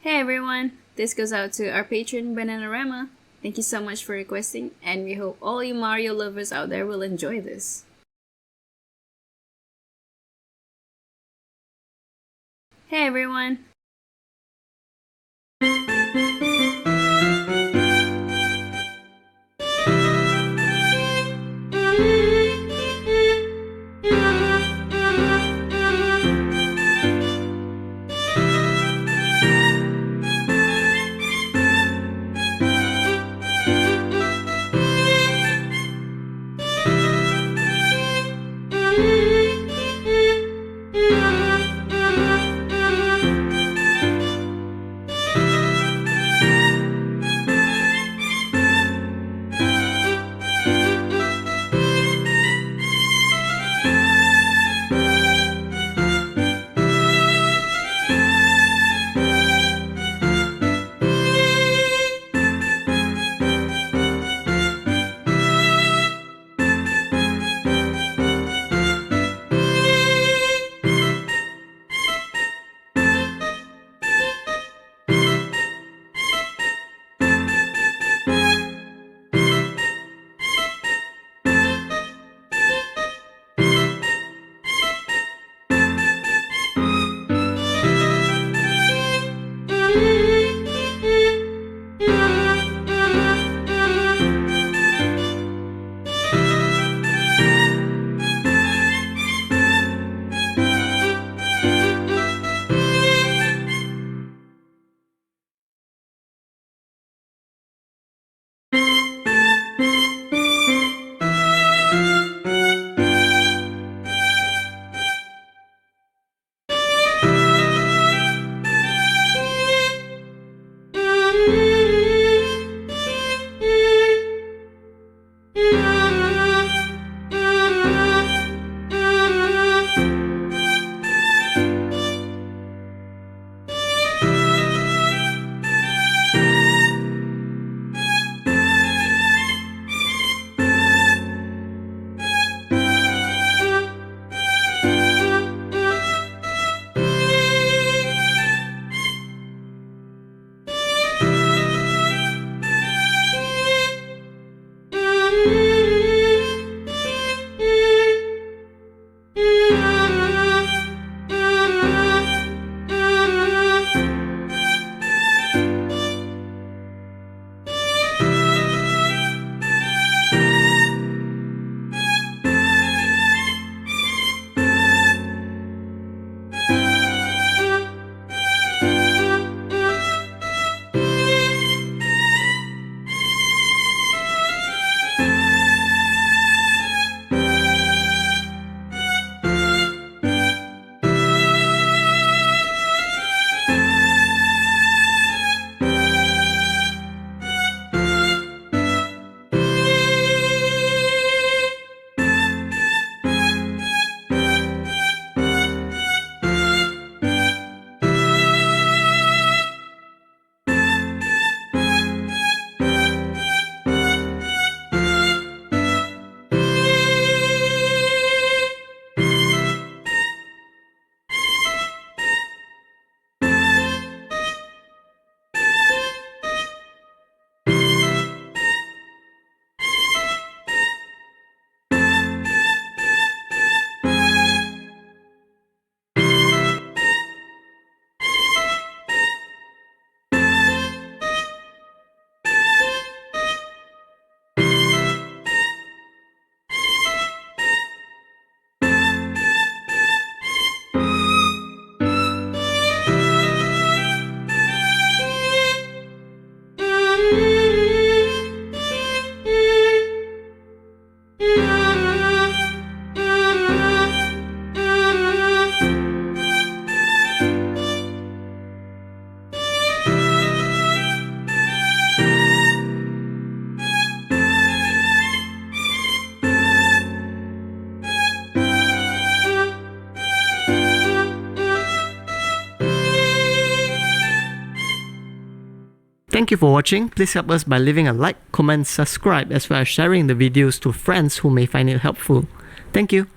Hey everyone! This goes out to our patron Bananarama. Thank you so much for requesting, and we hope all you Mario lovers out there will enjoy this. Hey everyone! Thank you for watching. Please help us by leaving a like, comment, subscribe, as well as sharing the videos to friends who may find it helpful. Thank you.